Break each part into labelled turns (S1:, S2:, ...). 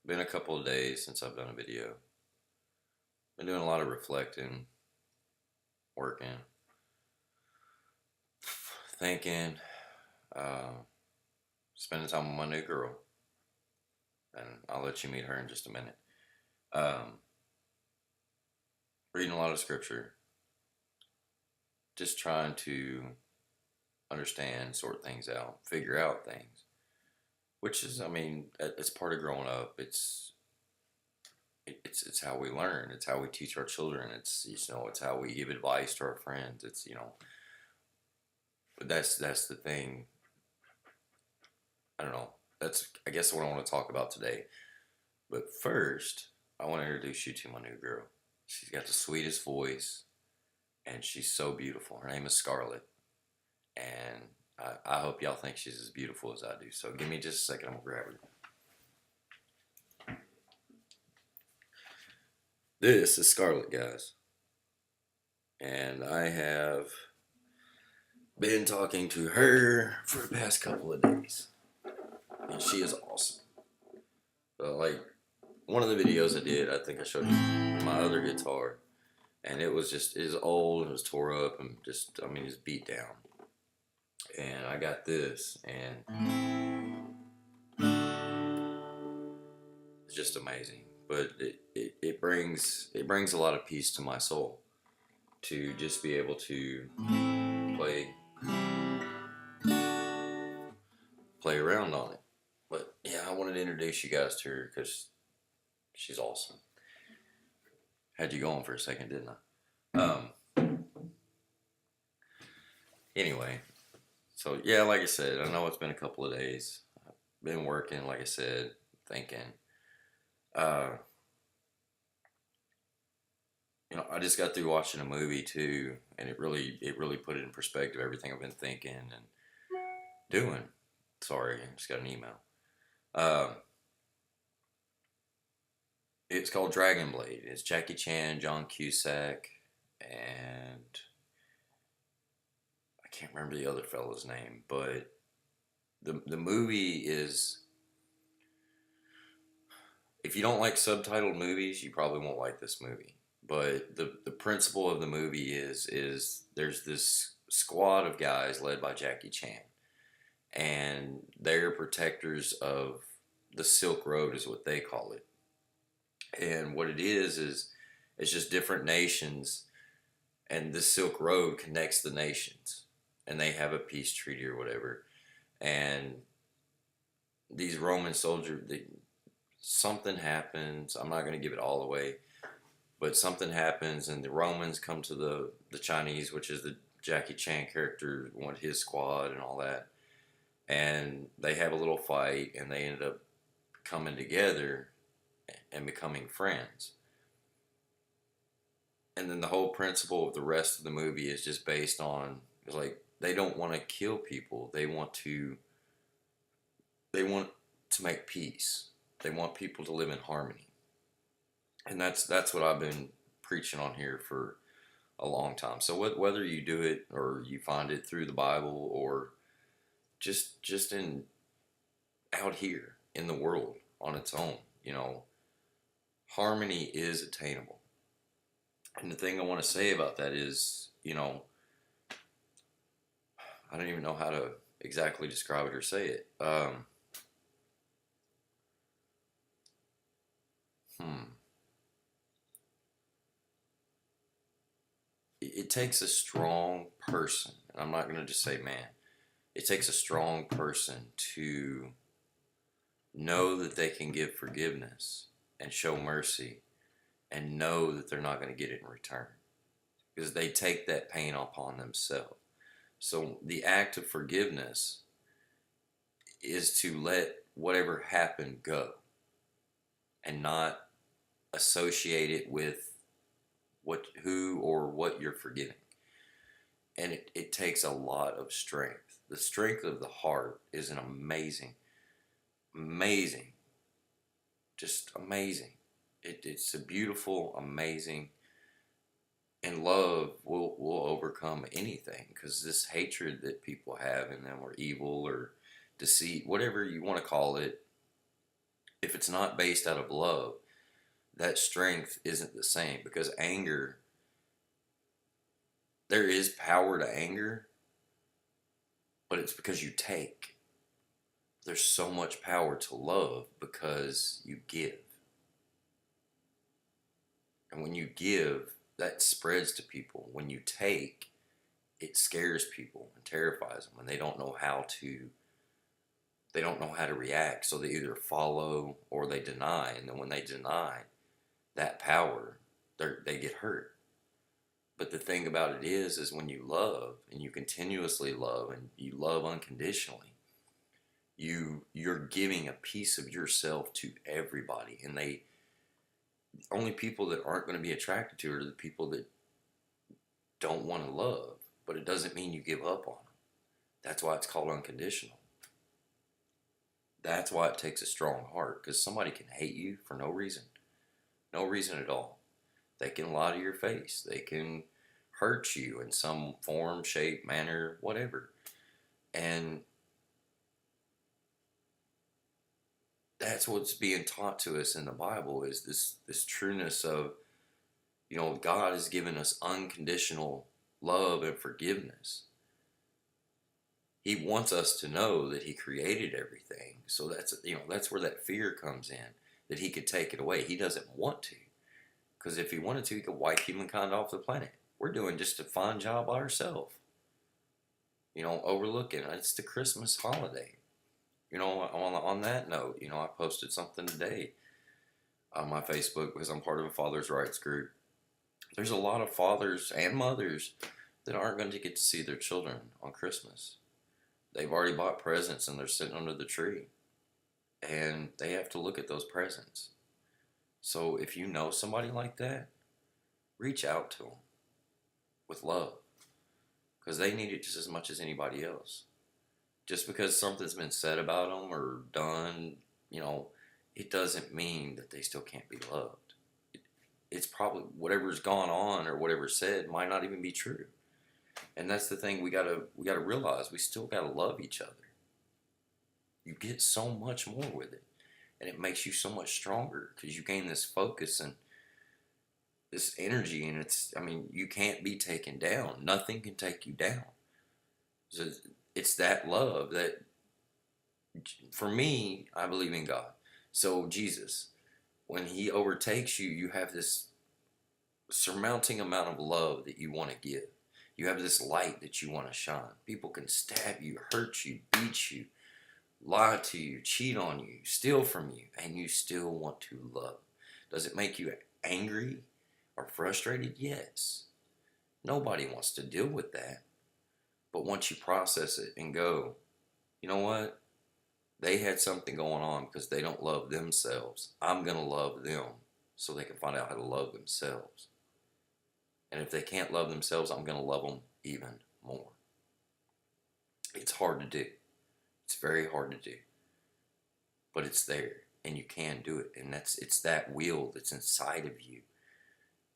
S1: Been a couple of days since I've done a video. Been doing a lot of reflecting, working, thinking, uh, spending time with my new girl. And I'll let you meet her in just a minute. Um, Reading a lot of scripture, just trying to understand, sort things out, figure out things. Which is, I mean, it's part of growing up. It's how we learn. It's how we teach our children. It's how we give advice to our friends. But that's the thing. I don't know. That's, I guess, what I want to talk about today. But first, I want to introduce you to my new girl. She's got the sweetest voice, and she's so beautiful. Her name is Scarlet, and I hope y'all think she's as beautiful as I do. So give me just a second. I'm gonna grab her. This is Scarlet, guys, and I have been talking to her for the past couple of days, and she is awesome. Like one of the videos I did, I think I showed you my other guitar, and it was old and it was tore up and it's beat down. And I got this, and it's just amazing. But it brings a lot of peace to my soul to just be able to play play around on it. But yeah, I wanted to introduce you guys to her because she's awesome. Had you going for a second, didn't I? Anyway, so yeah, like I said, I know it's been a couple of days. I've been working, like I said, thinking. Uh, I just got through watching a movie too, and it really put it in perspective, everything I've been thinking and doing. Sorry, I just got an email. Uh, it's called Dragon Blade. It's Jackie Chan, John Cusack, and I can't remember the other fellow's name, but the movie is, if you don't like subtitled movies, you probably won't like this movie. But the principle of the movie is there's this squad of guys led by Jackie Chan, and they're protectors of the Silk Road, is what they call it. And what it is it's just different nations, and the Silk Road connects the nations, and they have a peace treaty or whatever. And these Roman soldiers, something happens. I'm not going to give it all away, but something happens, and the Romans come to the Chinese, which is the Jackie Chan character, one his squad and all that, and they have a little fight, and they ended up coming together and becoming friends. And then the whole principle of the rest of the movie is just based on, it's like, they don't want to kill people. They want to make peace. They want people to live in harmony. And that's what I've been preaching on here for a long time. So whether you do it or you find it through the Bible or just in out here in the world on its own, harmony is attainable. And the thing I want to say about that is, I don't even know how to exactly describe it or say it. It takes a strong person, and I'm not going to just say man. It takes a strong person to know that they can give forgiveness and show mercy and know that they're not going to get it in return, because they take that pain upon themselves. So the act of forgiveness is to let whatever happened go and not associate it with who or what you're forgiving. And it takes a lot of strength. The strength of the heart is an amazing, just amazing. It's a beautiful, amazing, and love will overcome anything, because this hatred that people have in them, or evil or deceit, whatever you want to call it, If it's not based out of love, that strength isn't the same, because anger, there is power to anger, but it's because you take. There's so much power to love because you give. And when you give, that spreads to people. When you take, it scares people and terrifies them, and they don't know how to react. So they either follow or they deny. And then when they deny that power, they get hurt. But the thing about it is when you love and you continuously love and you love unconditionally, you're giving a piece of yourself to everybody, and the only people that aren't going to be attracted to it are the people that don't want to love. But it doesn't mean you give up on them. That's why it's called unconditional. That's why it takes a strong heart, because somebody can hate you for no reason. No reason at all. They can lie to your face. They can hurt you in some form, shape, manner, whatever. And that's what's being taught to us in the Bible, is this trueness of, God has given us unconditional love and forgiveness. He wants us to know that he created everything. So that's where that fear comes in, that he could take it away. He doesn't want to, because if he wanted to, he could wipe humankind off the planet. We're doing just a fine job by ourselves, overlooking. It's the Christmas holiday. On that note, I posted something today on my Facebook, because I'm part of a father's rights group. There's a lot of fathers and mothers that aren't going to get to see their children on Christmas. They've already bought presents and they're sitting under the tree, and they have to look at those presents. So if you know somebody like that, reach out to them with love, because they need it just as much as anybody else. Just because something's been said about them or done, it doesn't mean that they still can't be loved. It's probably whatever's gone on or whatever's said might not even be true. And that's the thing we gotta realize. We still gotta love each other. You get so much more with it, and it makes you so much stronger, because you gain this focus and this energy, and you can't be taken down. Nothing can take you down. So it's that love that, for me, I believe in God. So Jesus, when he overtakes you, you have this surmounting amount of love that you want to give. You have this light that you want to shine. People can stab you, hurt you, beat you, lie to you, cheat on you, steal from you, and you still want to love. Does it make you angry or frustrated? Yes. Nobody wants to deal with that. But once you process it and go, you know what? They had something going on because they don't love themselves. I'm going to love them so they can find out how to love themselves. And if they can't love themselves, I'm going to love them even more. It's hard to do. It's very hard to do. But it's there, and you can do it. And it's that will that's inside of you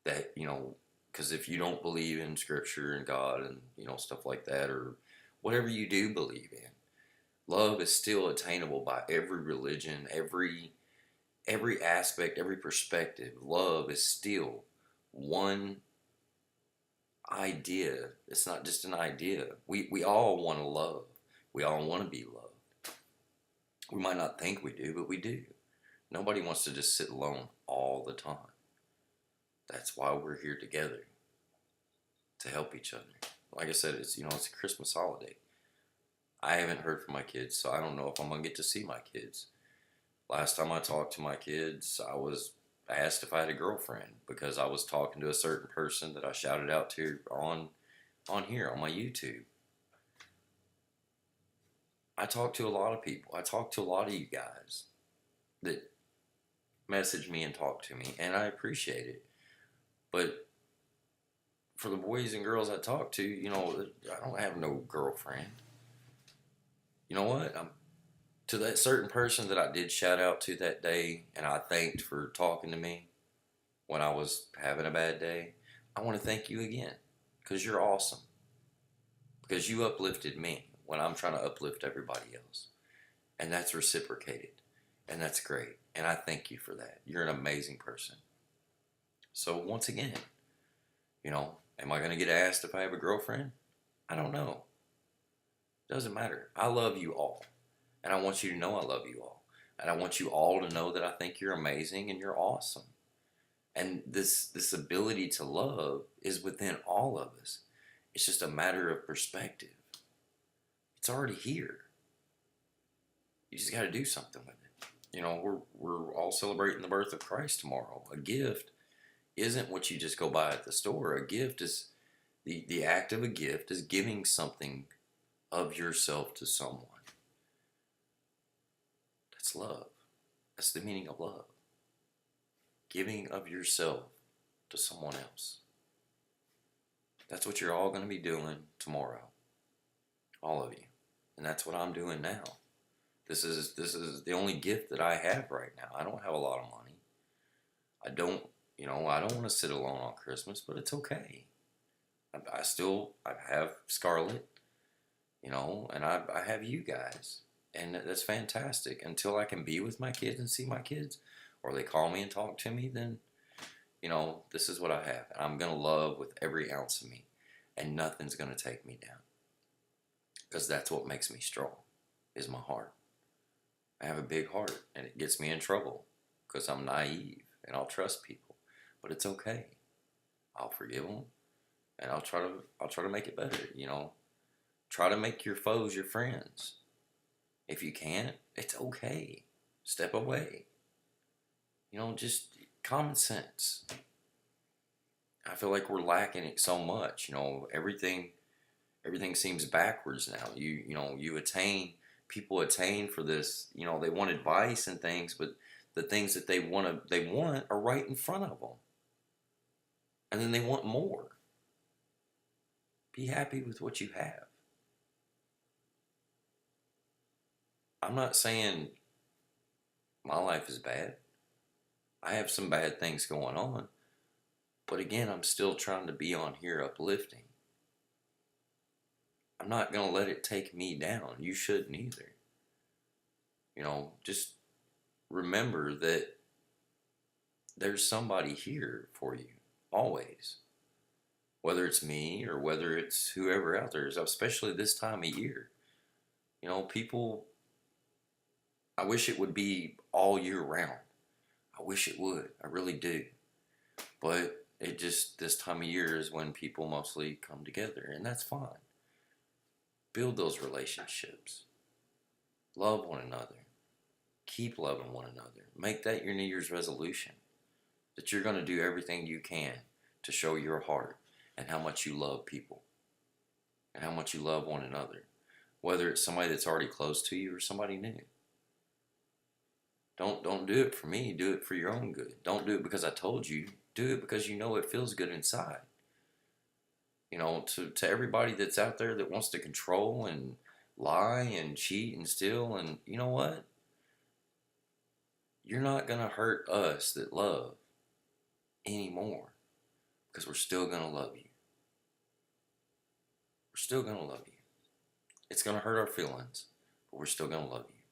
S1: that, because if you don't believe in Scripture and God and, stuff like that, or whatever you do believe in, love is still attainable by every religion, every aspect, every perspective. Love is still one idea. It's not just an idea. We all want to love. We all want to be loved. We might not think we do, but we do. Nobody wants to just sit alone all the time. That's why we're here together, to help each other. Like I said, it's a Christmas holiday. I haven't heard from my kids, so I don't know if I'm going to get to see my kids. Last time I talked to my kids, I was asked if I had a girlfriend, because I was talking to a certain person that I shouted out to on here, on my YouTube. I talk to a lot of people. I talk to a lot of you guys that message me and talk to me, and I appreciate it. But for the boys and girls I talk to, I don't have no girlfriend. You know what? To that certain person that I did shout out to that day, and I thanked for talking to me when I was having a bad day, I want to thank you again, because you're awesome. Because you uplifted me when I'm trying to uplift everybody else. And that's reciprocated. And that's great. And I thank you for that. You're an amazing person. So, once again, am I going to get asked if I have a girlfriend? I don't know. Doesn't matter. I love you all. And I want you to know I love you all. And I want you all to know that I think you're amazing and you're awesome. And this ability to love is within all of us. It's just a matter of perspective. It's already here. You just got to do something with it. We're all celebrating the birth of Christ tomorrow. A gift isn't what you just go buy at the store. A gift is the act of a gift is giving something of yourself to someone. That's love. That's the meaning of love. Giving of yourself to someone else. That's what you're all going to be doing tomorrow. All of you. And that's what I'm doing now. This is the only gift that I have right now. I don't have a lot of money. I don't want to sit alone on Christmas, but it's okay. I have Scarlet, and I have you guys. And that's fantastic. Until I can be with my kids and see my kids, or they call me and talk to me, then, this is what I have. And I'm going to love with every ounce of me. And nothing's going to take me down. Because that's what makes me strong, is my heart. I have a big heart, and it gets me in trouble because I'm naive, and I'll trust people. But it's okay. I'll forgive them, and I'll try to make it better. Try to make your foes your friends. If you can't, it's okay. Step away. Just common sense. I feel like we're lacking it so much. Everything seems backwards now. People attain for this. They want advice and things, but the things that they want are right in front of them, and then they want more. Be happy with what you have. I'm not saying my life is bad. I have some bad things going on, but again, I'm still trying to be on here uplifting. I'm not going to let it take me down. You shouldn't either. Just remember that there's somebody here for you, always. Whether it's me or whether it's whoever out there is, especially this time of year. People, I wish it would be all year round. I wish it would. I really do. But this time of year is when people mostly come together, and that's fine. Build those relationships. Love one another. Keep loving one another. Make that your New Year's resolution. That you're going to do everything you can to show your heart and how much you love people. And how much you love one another. Whether it's somebody that's already close to you or somebody new. Don't do it for me. Do it for your own good. Don't do it because I told you. Do it because you know it feels good inside. To everybody that's out there that wants to control and lie and cheat and steal, and you know what? You're not going to hurt us that love anymore, because we're still going to love you. We're still going to love you. It's going to hurt our feelings, but we're still going to love you.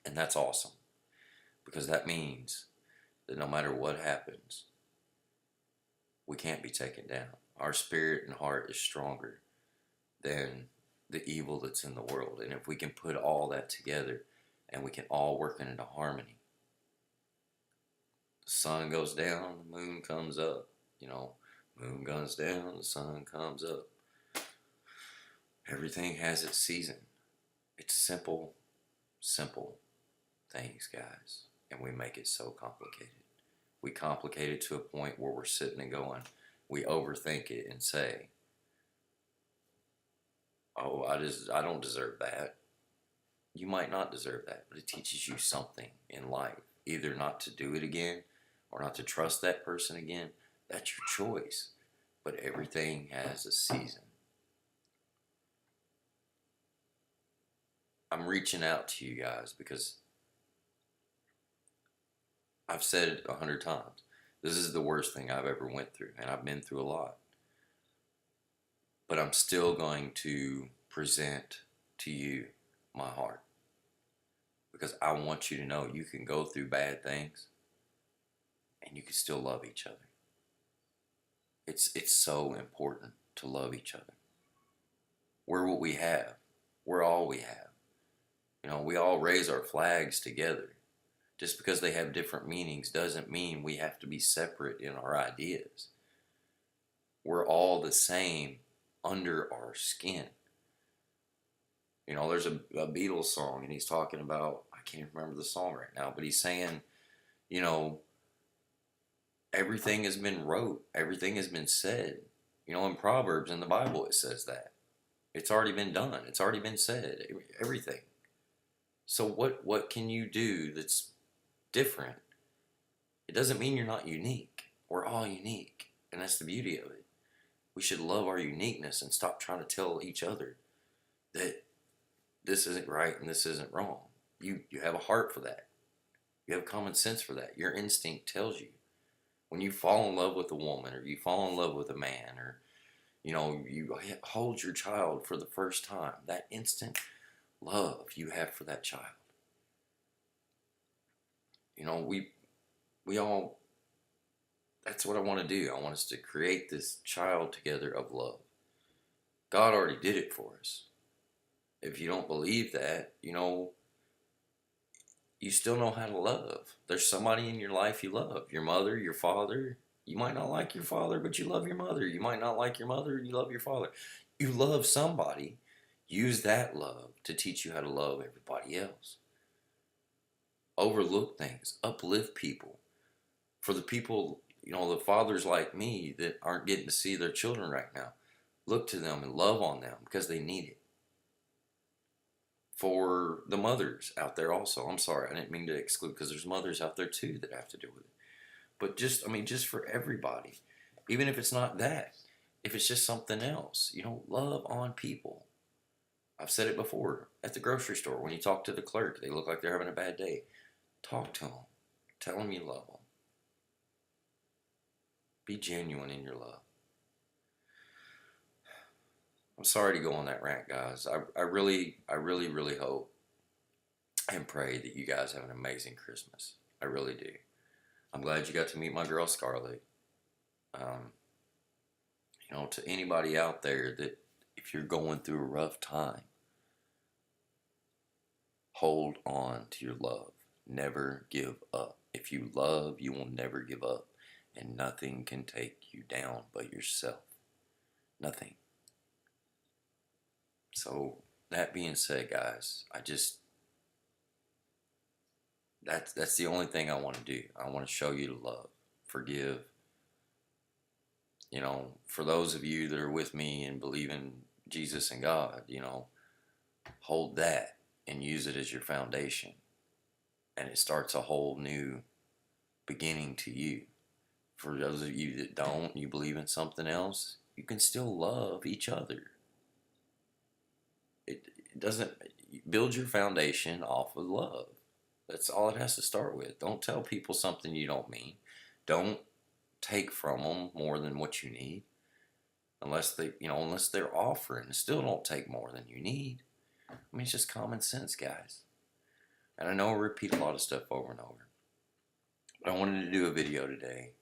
S1: And that's awesome, because that means that no matter what happens, we can't be taken down. Our spirit and heart is stronger than the evil that's in the world. And if we can put all that together and we can all work into harmony, the sun goes down, the moon comes up. Moon goes down, the sun comes up. Everything has its season. It's simple things, guys. And we make it so complicated. We complicate it to a point where we're sitting and going, we overthink it and say, oh, I don't deserve that. You might not deserve that, but it teaches you something in life. Either not to do it again or not to trust that person again. That's your choice. But everything has a season. I'm reaching out to you guys because I've said it 100 times. This is the worst thing I've ever went through, and I've been through a lot. But I'm still going to present to you my heart, because I want you to know you can go through bad things and you can still love each other. It's so important to love each other. We're what we have. We're all we have. You know, we all raise our flags together. Just because they have different meanings doesn't mean we have to be separate in our ideas. We're all the same under our skin. You know, there's a Beatles song, and he's talking about, I can't remember the song right now, but he's saying, you know, everything has been wrote, everything has been said. You know, in Proverbs in the Bible it says that. It's already been done. It's already been said. Everything. So what can you do that's different? It doesn't mean you're not unique. We're all unique. And that's the beauty of it. We should love our uniqueness and stop trying to tell each other that this isn't right and this isn't wrong. You have a heart for that. You have common sense for that. Your instinct tells you. When you fall in love with a woman, or you fall in love with a man, or you know, you hold your child for the first time, that instant love you have for that child. You know, we all, that's what I want to do. I want us to create this child together of love. God already did it for us. If you don't believe that, you know, you still know how to love. There's somebody in your life you love. Your mother, your father. You might not like your father, but you love your mother. You might not like your mother, you love your father. You love somebody. Use that love to teach you how to love everybody else. Overlook things. Uplift people. For the people, you know, the fathers like me that aren't getting to see their children right now, look to them and love on them because they need it. For the mothers out there also, I'm sorry, I didn't mean to exclude, because there's mothers out there too that have to deal with it. But just, I mean, just for everybody, even if it's not that, if it's just something else, you know, love on people. I've said it before, at the grocery store, when you talk to the clerk, they look like they're having a bad day. Talk to them. Tell them you love them. Be genuine in your love. I'm sorry to go on that rant, guys. I really hope and pray that you guys have an amazing Christmas. I really do. I'm glad you got to meet my girl Scarlet. You know, to anybody out there that if you're going through a rough time, hold on to your love. Never give up. If you love, you will never give up. And nothing can take you down but yourself. Nothing. So, that being said, guys, that's the only thing I want to do. I want to show you to love, forgive. You know, for those of you that are with me and believe in Jesus and God, you know, hold that and use it as your foundation. And it starts a whole new beginning to you. For those of you that don't, you believe in something else, you can still love each other. It doesn't, build your foundation off of love. That's all it has to start with. Don't tell people something you don't mean. Don't take from them more than what you need. Unless they're offering. Still don't take more than you need. I mean, it's just common sense, guys. And I know I repeat a lot of stuff over and over. But I wanted to do a video today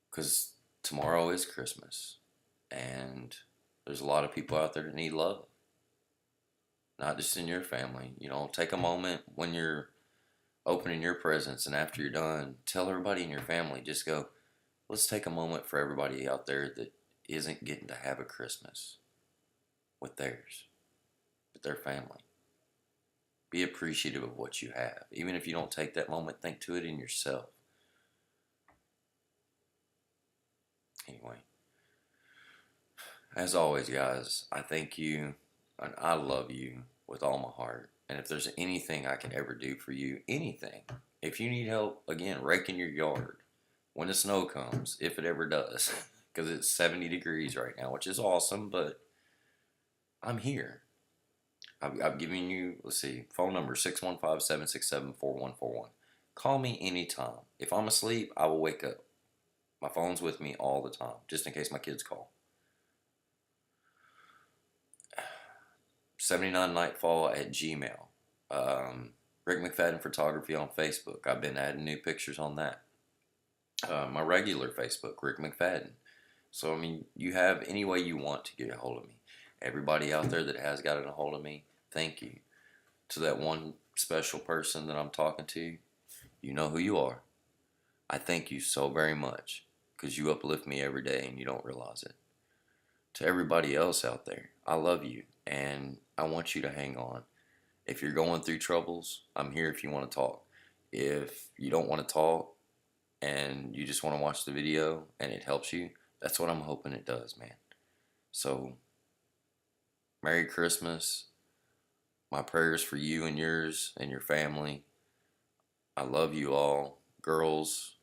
S1: because tomorrow is Christmas. And there's a lot of people out there that need love. Not just in your family. You know, take a moment when you're opening your presents, and after you're done, tell everybody in your family, just go, let's take a moment for everybody out there that isn't getting to have a Christmas with theirs, with their family. Be appreciative of what you have. Even if you don't take that moment, think to it in yourself. Anyway, as always, guys, I thank you and I love you with all my heart. And if there's anything I can ever do for you, anything, if you need help, again, raking your yard when the snow comes, if it ever does, because it's 70 degrees right now, which is awesome, but I'm here. I've given you, let's see, phone number 615-767-4141. Call me anytime. If I'm asleep, I will wake up. My phone's with me all the time, just in case my kids call. 79nightfall@gmail. Rick McFadden Photography on Facebook. I've been adding new pictures on that. My regular Facebook, Rick McFadden. So, I mean, you have any way you want to get a hold of me. Everybody out there that has gotten a hold of me, thank you. To that one special person that I'm talking to, you know who you are. I thank you so very much because you uplift me every day and you don't realize it. To everybody else out there, I love you and I want you to hang on. If you're going through troubles, I'm here if you want to talk. If you don't want to talk and you just want to watch the video and it helps you, that's what I'm hoping it does, man. So, Merry Christmas. My prayers for you and yours and your family. I love you all. Girls,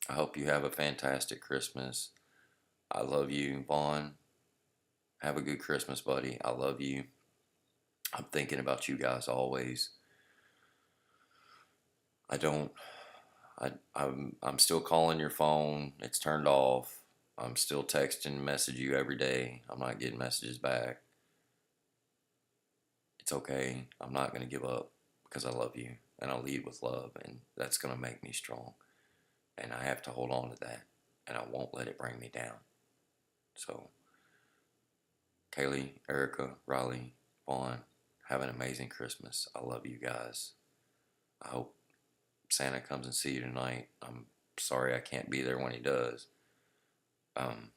S1: I hope you have a fantastic Christmas. I love you, Vaughn. Have a good Christmas, buddy. I love you. I'm thinking about you guys always. I don't. I'm still calling your phone. It's turned off. I'm still texting and message you every day. I'm not getting messages back. It's okay. I'm not going to give up because I love you and I'll lead with love and that's going to make me strong. And I have to hold on to that and I won't let it bring me down. So, Kaylee, Erica, Riley, Vaughn, have an amazing Christmas. I love you guys. I hope Santa comes and see you tonight. I'm sorry I can't be there when he does. Um,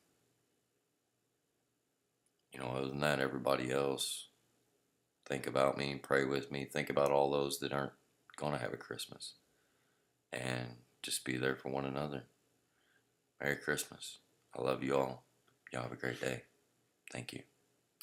S1: Other than that, everybody else, think about me, pray with me, think about all those that aren't gonna have a Christmas, and just be there for one another. Merry Christmas. I love you all. Y'all have a great day. Thank you.